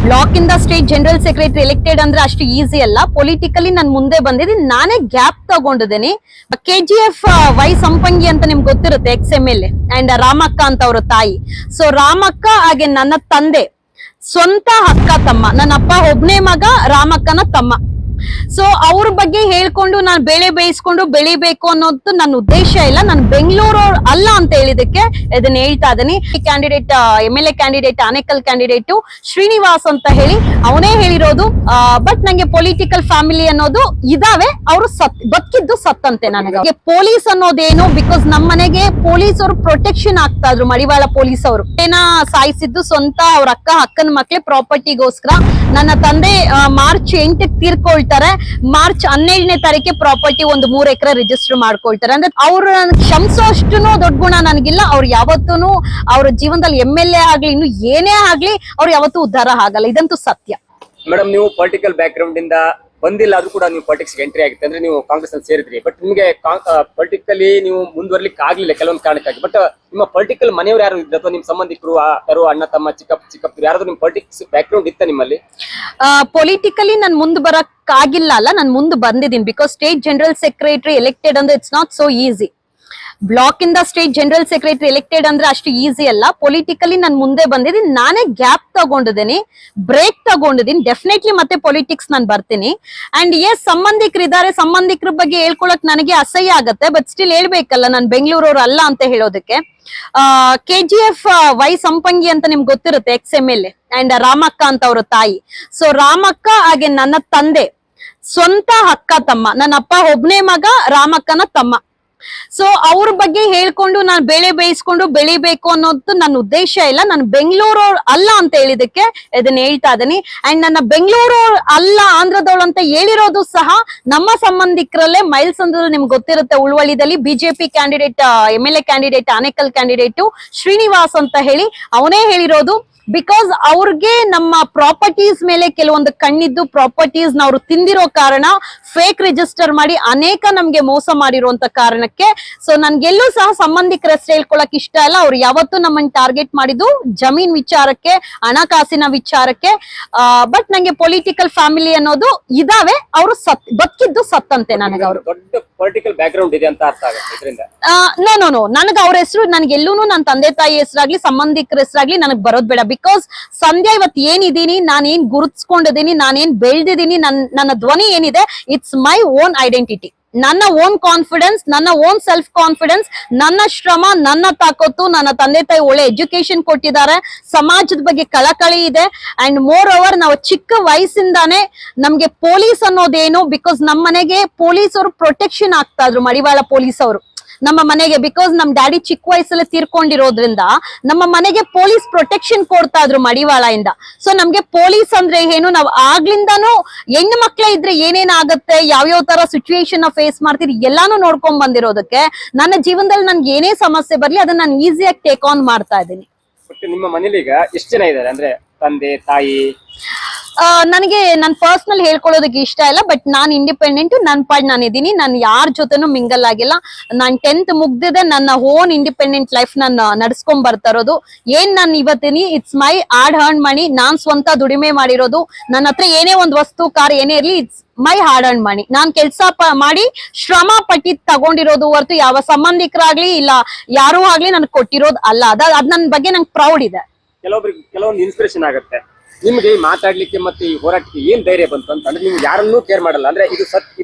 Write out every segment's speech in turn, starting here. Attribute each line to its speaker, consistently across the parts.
Speaker 1: Block ಇಂದ state general secretary elected ಅಂದ್ರೆ ಅಷ್ಟು ಈಸಿ ಅಲ್ಲ. ಪೊಲಿಟಿಕಲಿ ನಾನು ಮುಂದೆ ಬಂದಿದ್ದೀನಿ, ನಾನೇ ಗ್ಯಾಪ್ ತಗೊಂಡಿದ್ದೀನಿ. KGF ವೈ ಸಂಪಂಗಿ ಅಂತ ನಿಮ್ಗೆ ಗೊತ್ತಿರುತ್ತೆ, XMLA ಅಂಡ್ ರಾಮಕ್ಕ ಅಂತ ಅವ್ರ ತಾಯಿ. ಸೊ ರಾಮಕ್ಕ ಹಾಗೆ ನನ್ನ ತಂದೆ ಸ್ವಂತ ಅಕ್ಕ ತಮ್ಮ, ನನ್ನ ಅಪ್ಪ ಒಬ್ನೇ ಮಗ, ರಾಮಕ್ಕನ ತಮ್ಮ. ಸೊ ಅವ್ರ ಬಗ್ಗೆ ಹೇಳ್ಕೊಂಡು ನಾನು ಬೇಳೆ ಬೇಯಿಸ್ಕೊಂಡು ಬೆಳಿಬೇಕು ಅನ್ನೋದು ನನ್ನ ಉದ್ದೇಶ ಇಲ್ಲ. ನಾನು ಬೆಂಗಳೂರು ಅಲ್ಲ ಅಂತ ಹೇಳಿದಕ್ಕೆ ಇದನ್ನ ಹೇಳ್ತಾ ಇದೀನಿ. Candidate MLA candidate Anekal candidate Srinivas ಅಂತ ಹೇಳಿ ಅವನೇ ಹೇಳಿರೋದು. ಬಟ್ ನಂಗೆ ಪೊಲಿಟಿಕಲ್ ಫ್ಯಾಮಿಲಿ ಅನ್ನೋದು ಇದಾವೆ, ಅವರು ಬದುಕಿದ್ದು ಸತ್ತಂತೆ. ನನಗೆ ಪೊಲೀಸ್ ಅನ್ನೋದೇನು, ಬಿಕಾಸ್ ನಮ್ಮ ಮನೆಗೆ ಪೊಲೀಸ್ ಅವರು ಪ್ರೊಟೆಕ್ಷನ್ ಆಗ್ತಾ ಇದ್ರು. ಮಡಿವಾಳ ಪೊಲೀಸ್ ಅವರು ಸಾಯಿಸಿದ್ದು ಸ್ವಂತ ಅವ್ರ ಅಕ್ಕನ ಮಕ್ಳೆ ಪ್ರಾಪರ್ಟಿಗೋಸ್ಕರ. ನನ್ನ ತಂದೆ ಮಾರ್ಚ್ 8ಕ್ಕೆ ತೀರ್ಕೊಳ್ತಾರೆ. ಮಾರ್ಚ್ 12ನೇ ತಾರೀಕಿಗೆ ಪ್ರಾಪರ್ಟಿ ಒಂದು 3 ಎಕರೆ ರಿಜಿಸ್ಟರ್ ಮಾಡ್ಕೊಳ್ತಾರೆ. ಅಂದ್ರೆ ಅವ್ರು ಕ್ಷಮಿಸೋ ಅಷ್ಟು ದೊಡ್ಡ ಗುಣ ನನಗಿಲ್ಲ. ಅವ್ರು ಯಾವತ್ತೂ ಅವ್ರ ಜೀವನದಲ್ಲಿ MLA ಆಗ್ಲಿ ಇನ್ನು ಏನೇ ಆಗ್ಲಿ ಅವ್ರು ಯಾವತ್ತೂ ಉದ್ಧಾರ ಆಗಲ್ಲ, ಇದಂತೂ ಸತ್ಯ.
Speaker 2: ಮೇಡಮ್, ನೀವು ಪೊಲಿಟಿಕಲ್ ಬ್ಯಾಕ್ ಗ್ರೌಂಡ್ ಇಂದ ಬಂದಿಲ್ಲ ಆದ್ರೂ ಕೂಡ ನೀವು ಪಾಲಿಟಿಕ್ಸ್ ಎಂಟ್ರಿ ಆಗಿತ್ತು ಅಂದ್ರೆ ನೀವು ಕಾಂಗ್ರೆಸ್ ಅಲ್ಲಿ ಸೇರಿದ್ರಿ. ಬಟ್ ನಿಮಗೆ ಪೊಲಿಟಿಕಲಿ ನೀವು ಮುಂದುವರ್ಲಿಕ್ಕೆ ಆಗ್ಲಿಲ್ಲ ಕೆಲವೊಂದು ಕಾರಣಕ್ಕಾಗಿ. ಬಟ್ ನಿಮ್ಮ ಪೊಲಿಟಿಕಲ್ ಮನೆಯವರು ಯಾರು ಇದ್ರು ಅಥವಾ ನಿಮ್ಮ ಸಂಬಂಧಿಕರು ಯಾರು, ಅಣ್ಣ ತಮ್ಮ ಚಿಕ್ಕಪ್ಪ ಯಾರಾದ್ರೂ ನಿಮ್ ಪೊಲಿಟಿಕ್ಸ್ ಬ್ಯಾಕ್ ಗ್ರೌಂಡ್ ಇತ್ತ ನಿಮ್ಮಲ್ಲಿ?
Speaker 1: ಪೊಲಿಟಿಕಲಿ ನಾನು ಮುಂದೆ ಬರಕ್ ಆಗಿಲ್ಲ ಅಲ್ಲ, ನಾನು ಮುಂದೆ ಬಂದಿದ್ದೀನಿ. Because state general secretary elected ಅಂದ್ರೆ it's not so easy. Block ಇಂದ ಸ್ಟೇಟ್ ಜನರಲ್ ಸೆಕ್ರೆಟರಿ ಎಲೆಕ್ಟೆಡ್ ಅಂದ್ರೆ ಅಷ್ಟು ಈಸಿ ಅಲ್ಲ. ಪೊಲಿಟಿಕಲಿ ನಾನು ಮುಂದೆ ಬಂದಿದ್ದೀನಿ, ನಾನೇ ಗ್ಯಾಪ್ ತಗೊಂಡಿದ್ದೀನಿ, ಬ್ರೇಕ್ ತಗೊಂಡಿದ್ದೀನಿ. ಡೆಫಿನೆಟ್ಲಿ ಮತ್ತೆ ಪೊಲಿಟಿಕ್ಸ್ ನಾನು ಬರ್ತೀನಿ. ಅಂಡ್ ಎಸ್, ಸಂಬಂಧಿಕರಿದ್ದಾರೆ, ಸಂಬಂಧಿಕರ ಬಗ್ಗೆ ಹೇಳ್ಕೊಳಕ್ ನನಗೆ ಅಸಹ್ಯ ಆಗತ್ತೆ. ಬಟ್ ಸ್ಟಿಲ್ ಹೇಳ್ಬೇಕಲ್ಲ, ನಾನು ಬೆಂಗಳೂರವ್ರು ಅಲ್ಲ ಅಂತ ಹೇಳೋದಕ್ಕೆ. KGF ವೈ ಸಂಪಂಗಿ ಅಂತ ನಿಮ್ಗೆ ಗೊತ್ತಿರುತ್ತೆ, XMLA ಅಂಡ್ ರಾಮಕ್ಕ ಅಂತ ಅವ್ರ ತಾಯಿ. ಸೊ ರಾಮಕ್ಕ ಹಾಗೆ ನನ್ನ ತಂದೆ ಸ್ವಂತ ಅಕ್ಕ ತಮ್ಮ, ನನ್ನ ಅಪ್ಪ ಒಬ್ನೇ ಮಗ, ರಾಮಕ್ಕನ ತಮ್ಮ. ಸೊ ಅವ್ರ ಬಗ್ಗೆ ಹೇಳ್ಕೊಂಡು ನಾನು ಬೇಳೆ ಬೇಯಿಸ್ಕೊಂಡು ಬೆಳಿಬೇಕು ಅನ್ನೋದು ನನ್ನ ಉದ್ದೇಶ ಇಲ್ಲ. ನಾನು ಬೆಂಗಳೂರು ಅಲ್ಲ ಅಂತ ಹೇಳಿದಕ್ಕೆ ಇದನ್ನ ಹೇಳ್ತಾ ಇದೀನಿ. ಅಂಡ್ ನನ್ನ ಬೆಂಗಳೂರು ಅಲ್ಲ ಆಂಧ್ರದವಳು ಅಂತ ಹೇಳಿರೋದು ಸಹ ನಮ್ಮ ಸಂಬಂಧಿಕರಲ್ಲೇ. ಮೈಲ್ಸಂದ್ರ ನಿಮ್ಗೆ ಗೊತ್ತಿರುತ್ತೆ, ಉಳ್ವಳ್ಳಿದಲ್ಲಿ BJP candidate MLA candidate Anekal candidate Srinivas ಅಂತ ಹೇಳಿ ಅವನೇ ಹೇಳಿರೋದು. ಬಿಕಾಸ್ ಅವ್ರಿಗೆ ನಮ್ಮ ಪ್ರಾಪರ್ಟೀಸ್ ಮೇಲೆ ಕೆಲವೊಂದು ಕಣ್ಣಿದ್ದು ಪ್ರಾಪರ್ಟೀಸ್ ನ ಅವ್ರು ತಿಂದಿರೋ ಕಾರಣ ಫೇಕ್ ರಿಜಿಸ್ಟರ್ ಮಾಡಿ ಅನೇಕ ನಮ್ಗೆ ಮೋಸ ಮಾಡಿರುವಂತ ಕಾರಣಕ್ಕೆ. ಸೊ ನನ್ಗೆಲ್ಲೂ ಸಹ ಸಂಬಂಧಿಕರ ಹೆಸರು ಹೇಳ್ಕೊಳಕ್ ಇಷ್ಟ ಇಲ್ಲ. ಅವ್ರು ಯಾವತ್ತೂ ನಮ್ಮನ್ನ ಟಾರ್ಗೆಟ್ ಮಾಡಿದ್ದು ಜಮೀನ್ ವಿಚಾರಕ್ಕೆ, ಹಣಕಾಸಿನ ವಿಚಾರಕ್ಕೆ. ಬಟ್ ನಂಗೆ ಪೊಲಿಟಿಕಲ್ ಫ್ಯಾಮಿಲಿ ಅನ್ನೋದು ಇದಾವೆ, ಅವರು ಬದುಕಿದ್ದು ಸತ್ತಂತೆ. ನನಗೆ ಅವರು
Speaker 2: ದೊಡ್ಡ ಪೊಲಿಟಿಕಲ್ ಬ್ಯಾಕ್ ಗ್ರೌಂಡ್ ಇದೆ ಅಂತ ಅರ್ಥ ಆಗುತ್ತೆ ಇದರಿಂದ.
Speaker 1: ನೋ ನನಗೆ ಅವ್ರ ಹೆಸರು ನನಗೆಲ್ಲೂನು ನನ್ನ ತಂದೆ ತಾಯಿ ಹೆಸರಾಗ್ಲಿ ಸಂಬಂಧಿಕರ ಹೆಸರಾಗ್ಲಿ ನನಗ್ ಬರೋದ್ ಬೇಡ. ಬಿಕಾಸ್ ಸಂಧ್ಯಾ ಇವತ್ತು ಏನಿದ್ದೀನಿ, ನಾನೇನ್ ಗುರುತಿಸ್ಕೊಂಡಿದ್ದೀನಿ, ನಾನೇನ್ ಬೆಳ್ದಿದ್ದೀನಿ, ನನ್ನ ಧ್ವನಿ ಏನಿದೆ, ಇಟ್ಸ್ ಮೈ ಓನ್ ಐಡೆಂಟಿಟಿ. ನನ್ನ ಓನ್ ಕಾನ್ಫಿಡೆನ್ಸ್, ನನ್ನ ಓನ್ ಸೆಲ್ಫ್ ಕಾನ್ಫಿಡೆನ್ಸ್, ನನ್ನ ಶ್ರಮ, ನನ್ನ ತಾಕತ್ತು. ನನ್ನ ತಂದೆ ತಾಯಿ ಒಳ್ಳೆ ಎಜುಕೇಶನ್ ಕೊಟ್ಟಿದ್ದಾರೆ, ಸಮಾಜದ ಬಗ್ಗೆ ಕಳಕಳಿ ಇದೆ. ಅಂಡ್ ಮೋರ್ ಓವರ್ ನಾವು ಚಿಕ್ಕ ವಯಸ್ಸಿಂದಾನೇ ನಮ್ಗೆ ಪೊಲೀಸ್ ಅನ್ನೋದೇನು, ಬಿಕಾಸ್ ನಮ್ಮ ಮನೆಗೆ ಪೊಲೀಸ್ ಅವರು ಪ್ರೊಟೆಕ್ಷನ್ ಆಗ್ತಾ ಇದ್ರು, ಮಡಿವಾಳ ಪೊಲೀಸ್ ಅವರು ನಮ್ಮ ಮನೆಗೆ. ಬಿಕಾಸ್ ನಮ್ ಡ್ಯಾಡಿ ಚಿಕ್ಕ ವಯಸ್ಸಲ್ಲಿ ತೀರ್ಕೊಂಡಿರೋದ್ರಿಂದ ನಮ್ಮ ಮನೆಗೆ ಪೊಲೀಸ್ ಪ್ರೊಟೆಕ್ಷನ್ ಕೊಡ್ತಾ ಇದ್ರು ಮಡಿವಾಳ ಇಂದ. ಸೊ ನಮ್ಗೆ ಪೊಲೀಸ್ ಅಂದ್ರೆ ಏನು, ನಾವ್ ಆಗ್ಲಿಂದಾನು ಹೆಣ್ಣು ಮಕ್ಳೇ ಇದ್ರೆ ಏನೇನ್ ಆಗತ್ತೆ, ಯಾವ್ಯಾವ ತರ ಸಿಚುವೇಶನ್ ಫೇಸ್ ಮಾಡ್ತೀರಿ ಎಲ್ಲಾನು ನೋಡ್ಕೊಂಡ್ ಬಂದಿರೋದಕ್ಕೆ ನನ್ನ ಜೀವನದಲ್ಲಿ ನನ್ಗೆ ಏನೇ ಸಮಸ್ಯೆ ಬರ್ಲಿ ಅದನ್ನ ನಾನು ಈಸಿಯಾಗಿ ಟೇಕ್ ಆನ್ ಮಾಡ್ತಾ ಇದ್ದೀನಿ.
Speaker 2: ನಿಮ್ಮ ಮನೇಲಿ ಈಗ ಎಷ್ಟು ಜನ ಇದ್ದಾರೆ, ಅಂದ್ರೆ ತಂದೆ ತಾಯಿ?
Speaker 1: ನನಗೆ ನನ್ ಪರ್ಸನಲ್ ಹೇಳ್ಕೊಳ್ಳೋದಕ್ಕೆ ಇಷ್ಟ ಇಲ್ಲ. ಬಟ್ ನಾನ್ ಇಂಡಿಪೆಂಡೆಂಟ್, ನನ್ ಪಾಡ್ ನಾನು ಇದೀನಿ. ನಾನು ಯಾರ ಜೊತೆನೂ ಮಿಂಗಲ್ ಆಗಿಲ್ಲ. ನಾನ್ 10th ಮುಗ್ದಿದೆ, ನನ್ನ ಓನ್ ಇಂಡಿಪೆಂಡೆಂಟ್ ಲೈಫ್ ನಾನು ನಡ್ಸ್ಕೊಂಡ್ ಬರ್ತಾ ಇರೋದು. ಏನ್ ನಾನು ಇವತ್ತಿನಿ, it's my hard earn money. ನಾನ್ ಸ್ವಂತ ದುಡಿಮೆ ಮಾಡಿರೋದು. ನನ್ನ ಹತ್ರ ಏನೇ ಒಂದ್ ವಸ್ತು, ಕಾರ್ ಏನೇ ಇರ್ಲಿ, it's my hard earn money. ನಾನ್ ಕೆಲ್ಸ ಮಾಡಿ ಶ್ರಮ ಪಟ್ಟಿ ತಗೊಂಡಿರೋದು ಹೊರತು ಯಾವ ಸಂಬಂಧಿಕರಾಗ್ಲಿ ಇಲ್ಲ ಯಾರೂ ಆಗ್ಲಿ ನನ್ಗೆ ಕೊಟ್ಟಿರೋದು ಅಲ್ಲ. ಅದ್ ನನ್ ಬಗ್ಗೆ ನಂಗೆ ಪ್ರೌಡ್ ಇದೆ.
Speaker 2: ಕೆಲವೊಂದು ಇನ್ಸ್ಪಿರೇಷನ್ ಆಗುತ್ತೆ ನಿಮ್ಗೆ ಮಾತಾಡ್ಲಿಕ್ಕೆ ಮತ್ತೆ ಈ ಹೋರಾಟಕ್ಕೆ ಏನ್ ಧೈರ್ಯ ಬಂತು ಅಂತ? ಅಂದ್ರೆ ನೀವು ಯಾರನ್ನೂ ಕೇರ್ ಮಾಡಲ್ಲ, ಅಂದ್ರೆ ಇದು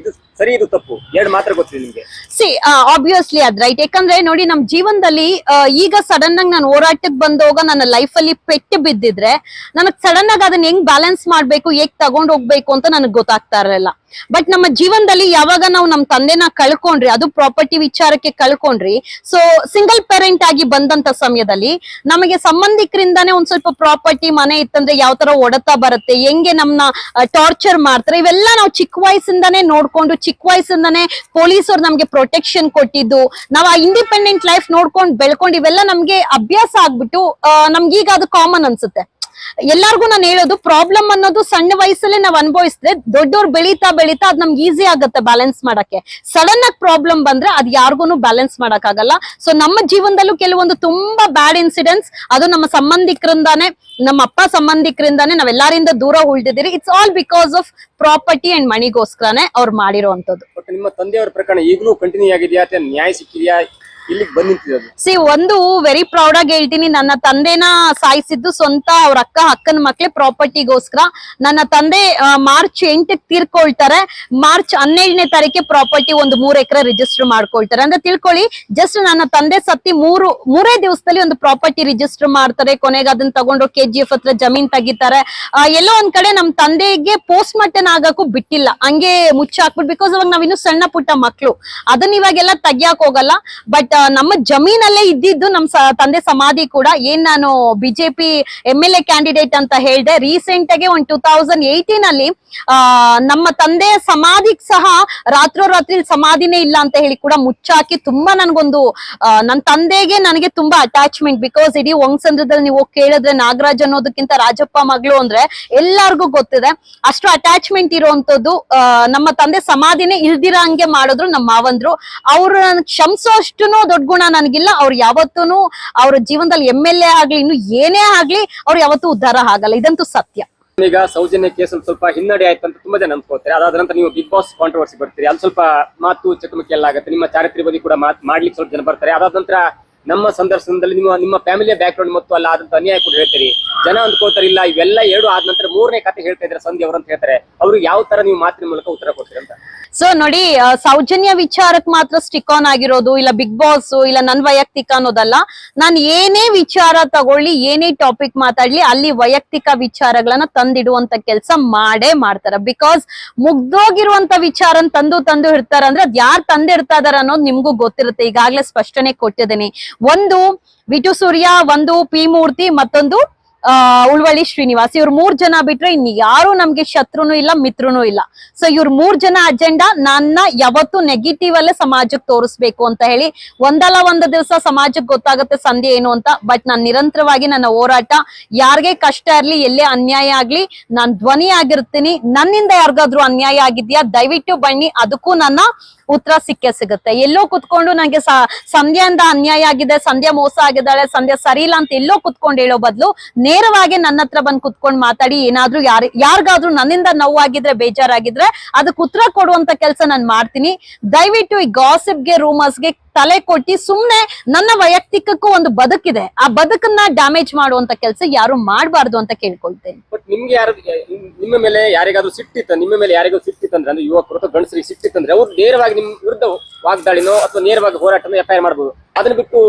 Speaker 2: ಸರಿ ಇದು ತಪ್ಪು ಎರಡು ಮಾತ್ರ ಗೊತ್ತಿದೆ ನಿಮ್ಗೆ.
Speaker 1: ಆಬ್ವಿಯಸ್ಲಿ ಅದ್ ರೈಟ್. ಯಾಕಂದ್ರೆ ನೋಡಿ, ನಮ್ ಜೀವನದಲ್ಲಿ ಈಗ ಸಡನ್ ಆಗಿ ನಾನು ಹೋರಾಟಕ್ಕೆ ಬಂದೋಗ ನನ್ನ ಲೈಫ್ ಅಲ್ಲಿ ಪೆಟ್ಟು ಬಿದ್ದಿದ್ರೆ ನನಗ್ ಸಡನ್ ಆಗಿ ಅದನ್ನ ಹೆಂಗ್ ಬ್ಯಾಲೆನ್ಸ್ ಮಾಡ್ಬೇಕು, ಹೇಗ್ ತಗೊಂಡ್ ಹೋಗ್ಬೇಕು ಅಂತ ನನಗ್ ಗೊತ್ತಾಗ್ತಾ ಇರಲಿಲ್ಲ. ಬಟ್ ನಮ್ಮ ಜೀವನದಲ್ಲಿ ಯಾವಾಗ ನಾವು ನಮ್ ತಂದೆನ ಕಳ್ಕೊಂಡ್ರಿ, ಅದು ಪ್ರಾಪರ್ಟಿ ವಿಚಾರಕ್ಕೆ ಕಳ್ಕೊಂಡ್ರಿ. ಸೊ ಸಿಂಗಲ್ ಪೇರೆಂಟ್ ಆಗಿ ಬಂದಂತ ಸಮಯದಲ್ಲಿ ನಮಗೆ ಸಂಬಂಧಿಕರಿಂದಾನೇ ಒಂದ್ ಸ್ವಲ್ಪ ಪ್ರಾಪರ್ಟಿ ಮನೆ ಇತ್ತಂದ್ರೆ ಯಾವ ತರ ಹೊಡೆತ ಬರುತ್ತೆ, ಹೆಂಗೆ ನಮ್ನ ಟಾರ್ಚರ್ ಮಾಡ್ತಾರೆ, ಇವೆಲ್ಲ ನಾವು ಚಿಕ್ಕ ವಯಸ್ಸಿಂದಾನೇ ನೋಡ್ಕೊಂಡು, ಚಿಕ್ಕ ವಯಸ್ಸಿಂದಾನೇ ಪೊಲೀಸರು ನಮ್ಗೆ ಪ್ರೊಟೆಕ್ಷನ್ ಕೊಟ್ಟಿದ್ದು, ನಾವ್ ಆ ಇಂಡಿಪೆಂಡೆಂಟ್ ಲೈಫ್ ನೋಡ್ಕೊಂಡು ಬೆಳ್ಕೊಂಡು ಇವೆಲ್ಲ ನಮ್ಗೆ ಅಭ್ಯಾಸ ಆಗ್ಬಿಟ್ಟು ನಮ್ಗೀಗ ಅದು ಕಾಮನ್ ಅನ್ಸುತ್ತೆ. ಎಲ್ಲಾರ್ಗು ನಾನು ಹೇಳೋದು ಪ್ರಾಬ್ಲಮ್ ಅನ್ನೋದು ಸಣ್ಣ ವಯಸ್ಸಲ್ಲೇ ನಾವ್ ಅನುಭವಿಸಿದ್ರೆ ದೊಡ್ಡವ್ರು ಬೆಳೀತಾ ಬೆಳೀತಾ ಅದ್ ನಮ್ಗೆ ಈಸಿ ಆಗುತ್ತೆ ಬ್ಯಾಲೆನ್ಸ್ ಮಾಡಕ್ಕೆ. ಸಡನ್ ಆಗಿ ಪ್ರಾಬ್ಲಮ್ ಬಂದ್ರೆ ಅದ್ ಯಾರಿಗೂ ಬ್ಯಾಲೆನ್ಸ್ ಮಾಡಕ್ ಆಗಲ್ಲ. ಸೊ ನಮ್ಮ ಜೀವನದಲ್ಲೂ ಕೆಲವೊಂದು ತುಂಬಾ ಬ್ಯಾಡ್ ಇನ್ಸಿಡೆಂಟ್ಸ್, ಅದು ನಮ್ಮ ಸಂಬಂಧಿಕರಿಂದಾನೆ, ನಮ್ಮ ಅಪ್ಪ ಸಂಬಂಧಿಕರಿಂದಾನೆ ನಾವೆಲ್ಲರಿಂದ ದೂರ ಉಳಿದಿದ್ದೀರಿ. It's all because of property and ಮನಿಗೋಸ್ಕರನೇ ಅವ್ರು ಮಾಡಿರೋಂಥದ್ದು.
Speaker 2: ಬಟ್ ನಿಮ್ಮ ತಂದೆಯವರ ಪ್ರಕರಣ ಈಗಲೂ ಕಂಟಿನ್ಯೂ ಆಗಿದೆಯಾ ಅಥವಾ ನ್ಯಾಯ ಸಿಕ್ಕಿದೆಯಾ, ಇಲ್ಲಿಗೆ ಬಂದ್ ನಿಂತಿದೆ?
Speaker 1: ಸಿ, ಒಂದು ವೆರಿ ಪ್ರೌಡ್ ಆಗಿ ಹೇಳ್ತೀನಿ, ನನ್ನ ತಂದೆನ ಸಾಯಿಸಿದ್ದು ಸ್ವಂತ ಅವ್ರ ಅಕ್ಕನ ಮಕ್ಳೆ ಪ್ರಾಪರ್ಟಿಗೋಸ್ಕರ. ನನ್ನ ತಂದೆ ಮಾರ್ಚ್ 8ಕ್ಕೆ ತೀರ್ಕೊಳ್ತಾರೆ. ಮಾರ್ಚ್ 12ನೇ ತಾರೀಕೆ ಪ್ರಾಪರ್ಟಿ ಒಂದು 3 ಎಕರೆ ರಿಜಿಸ್ಟರ್ ಮಾಡ್ಕೊಳ್ತಾರೆ. ಅಂದ್ರೆ ತಿಳ್ಕೊಳ್ಳಿ, ಜಸ್ಟ್ ನನ್ನ ತಂದೆ ಸತ್ತಿ ಮೂರೇ ದಿವಸದಲ್ಲಿ ಒಂದು ಪ್ರಾಪರ್ಟಿ ರಿಜಿಸ್ಟರ್ ಮಾಡ್ತಾರೆ. ಕೊನೆಗೆ ಅದನ್ನ ತಗೊಂಡು KGF ಹತ್ರ ಜಮೀನ್ ತೆಗಿತಾರೆ. ಎಲ್ಲೋ ಒಂದ್ ಕಡೆ ನಮ್ ತಂದೆಗೆ ಪೋಸ್ಟ್ ಮಾರ್ಟಮ್ ಆಗಕ್ಕೂ ಬಿಟ್ಟಿಲ್ಲ, ಹಂಗೆ ಮುಚ್ಚಾಕ್ಬಿಟ್ಟು. ಬಿಕಾಸ್ ಅವಾಗ ನಾವಿನ್ನು ಸಣ್ಣ ಪುಟ್ಟ ಮಕ್ಳು, ಅದನ್ನ ಇವಾಗೆಲ್ಲ ತೆಗಿಯಕ್ ಹೋಗಲ್ಲ. ಬಟ್ ನಮ್ಮ ಜಮೀನಲ್ಲೇ ಇದ್ದಿದ್ದು ನಮ್ ತಂದೆ ಸಮಾಧಿ ಕೂಡ. ಏನ್ ನಾನು ಬಿಜೆಪಿ MLA ಕ್ಯಾಂಡಿಡೇಟ್ ಅಂತ ಹೇಳ್ದೆ, ರೀಸೆಂಟ್ ಆಗಿ ಒಂದು 2018 ಅಲ್ಲಿ ನಮ್ಮ ತಂದೆ ಸಮಾಧಿಗ್ ಸಹ ರಾತ್ರೋರಾತ್ರಿ ಸಮಾಧಿನೇ ಇಲ್ಲ ಅಂತ ಹೇಳಿ ಕೂಡ ಮುಚ್ಚಾಕಿ, ತುಂಬಾ ನನ್ಗೊಂದು ನನ್ನ ತಂದೆಗೆ ನನಗೆ ತುಂಬಾ ಅಟ್ಯಾಚ್ಮೆಂಟ್. ಬಿಕಾಸ್ ಇಡೀ ವಂಗಸಂದ್ರದಲ್ಲಿ ನೀವು ಕೇಳಿದ್ರೆ ನಾಗರಾಜ್ ಅನ್ನೋದಕ್ಕಿಂತ ರಾಜಪ್ಪ ಮಗಳು ಅಂದ್ರೆ ಎಲ್ಲಾರ್ಗು ಗೊತ್ತಿದೆ. ಅಷ್ಟು ಅಟ್ಯಾಚ್ಮೆಂಟ್ ಇರುವಂತದ್ದು. ನಮ್ಮ ತಂದೆ ಸಮಾಧಿನೇ ಇಲ್ದಿರ ಹಂಗೆ ಮಾಡಿದ್ರು ನಮ್ಮ ಮಾವಂದ್ರು. ಅವ್ರು ಕ್ಷಮಿಸೋ ಅಷ್ಟುನು ದೊಡ್ಡ ಗುಣ ನನಗಿಲ್ಲ. ಅವ್ರು ಯಾವತ್ತೂ ಅವ್ರ ಜೀವನದಲ್ಲಿ MLA ಆಗ್ಲಿ ಇನ್ನು ಏನೇ ಆಗ್ಲಿ ಅವ್ರು ಯಾವತ್ತೂ ಉದ್ಧಾರ ಆಗಲ್ಲ, ಇದಂತೂ ಸತ್ಯ.
Speaker 2: ಈಗ ಸೌಜನ್ಯ ಕೇಸ್ ಸ್ವಲ್ಪ ಹಿನ್ನಡೆ ಆಯ್ತು ಅಂತ ತುಂಬಾ ಜನ ಅನ್ಕೋತಾರೆ. ಅದಾದ ನಂತರ ನೀವು ಬಿಗ್ ಬಾಸ್ ಕಾಂಟ್ರವರ್ಸಿ ಬರ್ತೀರಿ, ಅಲ್ಲಿ ಸ್ವಲ್ಪ ಮಾತು ಚಕಮಕಿ ಎಲ್ಲ ಆಗುತ್ತೆ. ನಿಮ್ಮ ಚಾರಿತ್ರ್ಯ ಬಗ್ಗೆ ಕೂಡ ಮಾಡ್ಲಿಕ್ಕೆ ಸ್ವಲ್ಪ ಜನ ಬರ್ತಾರೆ. ಅದಾದ ನಂತರ ನಮ್ಮ ಸಂದರ್ಶನದಲ್ಲಿ ನಿಮ್ಮ ಫ್ಯಾಮಿಲಿಯ ಬ್ಯಾಕ್ ಗ್ರೌಂಡ್ ಮತ್ತು ಅಲ್ಲ ಆದಂತ ಅನ್ಯಾಯ ಕೂಡ ಹೇಳ್ತೀರಿ. ಜನ ಅಂದ್ಕೋತಾರೆ ಇಲ್ಲ ಇವೆಲ್ಲ 2 ಆದ ನಂತರ 3ನೇ ಕತೆ ಹೇಳ್ತಾ ಇದ್ರೆ ಸಂಧ್ಯಾ ಅವರು ಅಂತ ಹೇಳ್ತಾರೆ. ಅವ್ರಿಗೆ ಯಾವ ತರ ನೀವು ಮಾತಿನ ಮೂಲಕ ಉತ್ತರ ಕೊಡ್ತೀರಿ ಅಂತ?
Speaker 1: ಸೊ ನೋಡಿ, ಸೌಜನ್ಯ ವಿಚಾರಕ್ಕೆ ಮಾತ್ರ ಸ್ಟಿಕ್ ಆನ್ ಆಗಿರೋದು, ಇಲ್ಲ ಬಿಗ್ ಬಾಸ್, ಇಲ್ಲ ನನ್ ವೈಯಕ್ತಿಕ ಅನ್ನೋದಲ್ಲ. ನಾನು ಏನೇ ವಿಚಾರ ತಗೊಳ್ಳಿ, ಏನೇ ಟಾಪಿಕ್ ಮಾತಾಡ್ಲಿ, ಅಲ್ಲಿ ವೈಯಕ್ತಿಕ ವಿಚಾರಗಳನ್ನ ತಂದಿಡುವಂತ ಕೆಲಸ ಮಾಡೇ ಮಾಡ್ತಾರೆ. ಬಿಕಾಸ್ ಮುಗ್ದೋಗಿರುವಂತ ವಿಚಾರ ತಂದು ಇರ್ತಾರ ಅಂದ್ರೆ ಅದ್ ಯಾರು ತಂದಿಡ್ತಾ ಇದಾರ ಅನ್ನೋದು ನಿಮ್ಗೂ ಗೊತ್ತಿರುತ್ತೆ. ಈಗಾಗ್ಲೇ ಸ್ಪಷ್ಟನೆ ಕೊಟ್ಟಿದ್ದೀನಿ. ಒಂದು ವಿಟು ಸೂರ್ಯ, ಒಂದು P ಮೂರ್ತಿ, ಮತ್ತೊಂದು ಉಳ್ವಳ್ಳಿ ಶ್ರೀನಿವಾಸ್. ಇವ್ರು 3 ಜನ ಬಿಟ್ರೆ ಇನ್ ಯಾರು ನಮ್ಗೆ ಶತ್ರುನು ಇಲ್ಲ, ಮಿತ್ರನು ಇಲ್ಲ. ಸೊ ಇವ್ರ 3 ಜನ ಅಜೆಂಡಾ ನನ್ನ ಯಾವತ್ತು ನೆಗೆಟಿವ್ ಅಲ್ಲೇ ಸಮಾಜಕ್ಕೆ ತೋರಿಸ್ಬೇಕು ಅಂತ ಹೇಳಿ. ಒಂದಲ್ಲ ಒಂದು ದಿವಸ ಸಮಾಜಕ್ಕೆ ಗೊತ್ತಾಗುತ್ತೆ ಸಂಧ್ಯೆ ಏನು ಅಂತ. ಬಟ್ ನಾನ್ ನಿರಂತರವಾಗಿ ನನ್ನ ಹೋರಾಟ, ಯಾರಿಗೆ ಕಷ್ಟ ಇರ್ಲಿ, ಎಲ್ಲೇ ಅನ್ಯಾಯ ಆಗ್ಲಿ, ನಾನ್ ಧ್ವನಿ ಆಗಿರ್ತೀನಿ. ನನ್ನಿಂದ ಯಾರಿಗಾದ್ರೂ ಅನ್ಯಾಯ ಆಗಿದ್ಯಾ ದಯವಿಟ್ಟು ಬನ್ನಿ, ಅದಕ್ಕೂ ನನ್ನ ಉತ್ತರ ಸಿಗುತ್ತೆ. ಎಲ್ಲೋ ಕುತ್ಕೊಂಡು ನಂಗೆ ಸಂಧ್ಯಾದಿಂದ ಅನ್ಯಾಯ ಆಗಿದೆ, ಸಂಧ್ಯಾ ಮೋಸ ಆಗಿದ್ದಾಳೆ, ಸಂಧ್ಯಾ ಸರಿ ಇಲ್ಲ ಅಂತ ಎಲ್ಲೋ ಕುತ್ಕೊಂಡು ಹೇಳೋ ಬದಲು ನೇರವಾಗಿ ನನ್ನ ಹತ್ರ ಬಂದು ಕುತ್ಕೊಂಡು ಮಾತಾಡಿ, ಏನಾದ್ರೂ ಯಾರಿಗಾದ್ರೂ ನನ್ನಿಂದ ನೋವಾಗಿದ್ರೆ, ಬೇಜಾರಾಗಿದ್ರೆ ಅದಕ್ಕೆ ಉತ್ತರ ಕೊಡುವಂತ ಕೆಲಸ ನಾನು ಮಾಡ್ತೀನಿ. ದಯವಿಟ್ಟು ಈ ಗಾಸಿಪ್ಗೆ, ರೂಮರ್ಸ್ಗೆ ತಲೆ ಕೊಟ್ಟಿ ಸುಮ್ನೆ ನನ್ನ ವೈಯಕ್ತಿಕಕ್ಕೂ ಒಂದು ಬದುಕಿದೆ, ಆ ಬದುಕನ್ನ ಡ್ಯಾಮೇಜ್ ಮಾಡುವಂತ ಕೆಲಸ ಯಾರು ಮಾಡಬಾರ್ದು ಅಂತ ಕೇಳ್ಕೊಳ್ತೇನೆ.
Speaker 2: ಬಟ್ ನಿಮ್ಗೆ ನಿಮ್ಮ ಮೇಲೆ ಯಾರಿಗಾದ್ರೂ ಸಿಟ್ಟಿತ್ತು, ನಿಮ್ಮ ಮೇಲೆ ಯಾರಿಗಾದ್ರೂ ಸಿಟ್ಟಿತ್ತಂದ್ರೆ, ಅಂದ್ರೆ ಯುವಕರು ಅಥವಾ ಗಂಡಸರಿಗೆ ಸಿಟ್ಟಿತ್ತಂದ್ರೆ ಅವ್ರು ನೇರವಾಗಿ ನಿಮ್ ವಿರುದ್ಧ ವಾಗ್ದಾಳಿನೋ ಅಥವಾ ನೇರವಾಗಿ ಹೋರಾಟನೋ FIR ಮಾಡಬಹುದು. ಅದನ್ನ ಬಿಟ್ಟು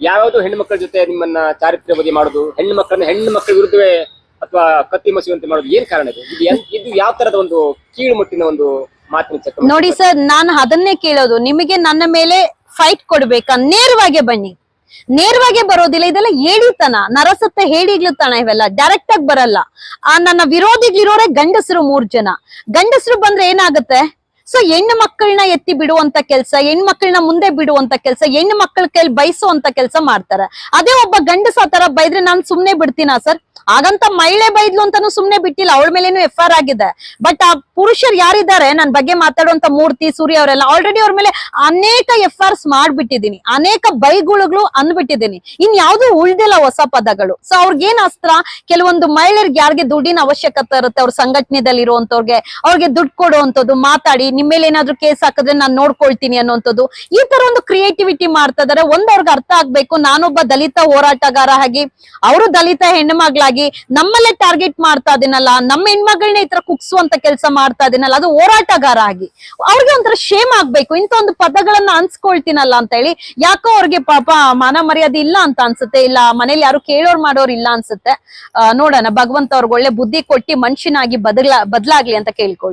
Speaker 2: ಯಾವ್ಯಾವ್ದು ಹೆಣ್ಣು ಮಕ್ಕಳ ಜೊತೆ ನಿಮ್ಮನ್ನ ಚಾರಿತ್ರ್ಯ ಬಗ್ಗೆ ಮಾಡೋದು, ಹೆಣ್ಣು ಮಕ್ಕಳ ವಿರುದ್ಧವೇ ಅಥವಾ ಕತ್ತಿ ಮಸುವಂತೆ ಮಾಡೋದು, ಏನ್ ಕಾರಣ ಇದು? ಇದು ಯಾವ ತರದ ಒಂದು ಕೀಳು ಮುಟ್ಟಿನ ಒಂದು ಮಾತಿನ ಚಕ್ರ?
Speaker 1: ನೋಡಿ ಸರ್, ನಾನು ಅದನ್ನೇ ಕೇಳೋದು, ನಿಮಗೆ ನನ್ನ ಮೇಲೆ ಫೈಟ್ ಕೊಡ್ಬೇಕಾ? ನೇರವಾಗಿ ಬನ್ನಿ. ನೇರವಾಗಿ ಬರೋದಿಲ್ಲ, ಇದೆಲ್ಲ ಹೇಳಿತನ, ನರಸತ್ತ ಹೇಳಿಗ್ಲತನ, ಇವೆಲ್ಲ ಡೈರೆಕ್ಟ್ ಆಗಿ ಬರಲ್ಲ. ನನ್ನ ವಿರೋಧಿಗಳಿರೋರೆ ಗಂಡಸರು 3 ಜನ. ಗಂಡಸರು ಬಂದ್ರೆ ಏನಾಗುತ್ತೆ? ಸೊ ಹೆಣ್ಣು ಮಕ್ಕಳನ್ನ ಎತ್ತಿ ಬಿಡುವಂತ ಕೆಲಸ, ಹೆಣ್ಣು ಮಕ್ಕಳನ್ನ ಮುಂದೆ ಬಿಡುವಂತ ಕೆಲಸ, ಹೆಣ್ಣು ಮಕ್ಕಳ ಕೈಲಿ ಬಯಸುವಂತ ಕೆಲಸ ಮಾಡ್ತಾರೆ. ಅದೇ ಒಬ್ಬ ಗಂಡಸ ಆ ತರ ಬೈದ್ರೆ ನಾನು ಸುಮ್ನೆ ಬಿಡ್ತೀನಾ ಸರ್? ಹಾಗಂತ ಮಹಿಳೆ ಬೈದ್ಲು ಅಂತಾನು ಸುಮ್ನೆ ಬಿಟ್ಟಿಲ್ಲ, ಅವಳ ಮೇಲೇನು FIR ಆಗಿದೆ. ಬಟ್ ಆ ಪುರುಷರು ಯಾರಿದ್ದಾರೆ ನನ್ನ ಬಗ್ಗೆ ಮಾತಾಡುವಂತ ಮೂರ್ತಿ, ಸೂರ್ಯ ಅವರೆಲ್ಲ ಆಲ್ರೆಡಿ ಅವ್ರ ಮೇಲೆ ಅನೇಕ FIRs ಮಾಡ್ಬಿಟ್ಟಿದೀನಿ, ಅನೇಕ ಬೈಗುಳುಗಳು ಅಂದ್ಬಿಟ್ಟಿದ್ದೀನಿ. ಇನ್ ಯಾವ್ದು ಉಳ್ದಿಲ್ಲ ಹೊಸ ಪದಗಳು. ಸೊ ಅವ್ರಿಗೇನ್ ಅಸ್ತ್ರ? ಕೆಲವೊಂದು ಮಹಿಳೆಯರಿಗೆ ಯಾರಿಗೆ ದುಡ್ಡಿನ ಅವಶ್ಯಕತೆ ಇರುತ್ತೆ, ಅವ್ರ ಸಂಘಟನೆದಲ್ಲಿ ಇರುವಂತವ್ರಿಗೆ, ಅವ್ರಿಗೆ ದುಡ್ಡು ಕೊಡುವಂತದ್ದು, ಮಾತಾಡಿ ನಿಮ್ ಮೇಲೆ ಏನಾದ್ರು ಕೇಸ್ ಹಾಕಿದ್ರೆ ನಾನು ನೋಡ್ಕೊಳ್ತೀನಿ ಅನ್ನೋಂಥದ್ದು, ಈ ತರ ಒಂದು ಕ್ರಿಯೇಟಿವಿಟಿ ಮಾಡ್ತಾ ಇದಾರೆ. ಅವ್ರಿಗೆ ಅರ್ಥ ಆಗ್ಬೇಕು, ನಾನೊಬ್ಬ ದಲಿತ ಹೋರಾಟಗಾರ ಆಗಿ, ಅವರು ದಲಿತ ಹೆಣ್ಣು ಮಗಳಾಗಿ ನಮ್ಮಲ್ಲೇ ಟಾರ್ಗೆಟ್ ಮಾಡ್ತಾ ಇದೀನಲ್ಲ, ನಮ್ಮ ಹೆಣ್ಮಗಳನ್ನ ಈ ತರ ಕುಗ್ಸುವಂತ ಕೆಲಸ ಮಾಡ್ತಾ ಇದೀನಲ್ಲ, ಅದು ಹೋರಾಟಗಾರ ಆಗಿ ಅವ್ರಿಗೆ ಒಂಥರ ಶೇಮ್ ಆಗ್ಬೇಕು. ಇಂತ ಒಂದು ಪದಗಳನ್ನ ಅನ್ಸ್ಕೊಳ್ತೀನಲ್ಲ ಅಂತ ಹೇಳಿ. ಯಾಕೋ ಅವ್ರಿಗೆ ಪಾಪ ಮಾನ ಮರ್ಯಾದೆ ಇಲ್ಲ ಅಂತ ಅನ್ಸುತ್ತೆ, ಇಲ್ಲ ಮನೇಲಿ ಯಾರು ಕೇಳೋರ್ ಮಾಡೋರ್ ಇಲ್ಲ ಅನ್ಸುತ್ತೆ. ನೋಡೋಣ, ಭಗವಂತ ಅವ್ರಿಗೆ ಒಳ್ಳೆ ಬುದ್ಧಿ ಕೊಟ್ಟಿ ಮನುಷ್ಯನಾಗಿ ಬದಲಾಗ್ಲಿ ಅಂತ ಕೇಳ್ಕೊಳ್ಳಿ.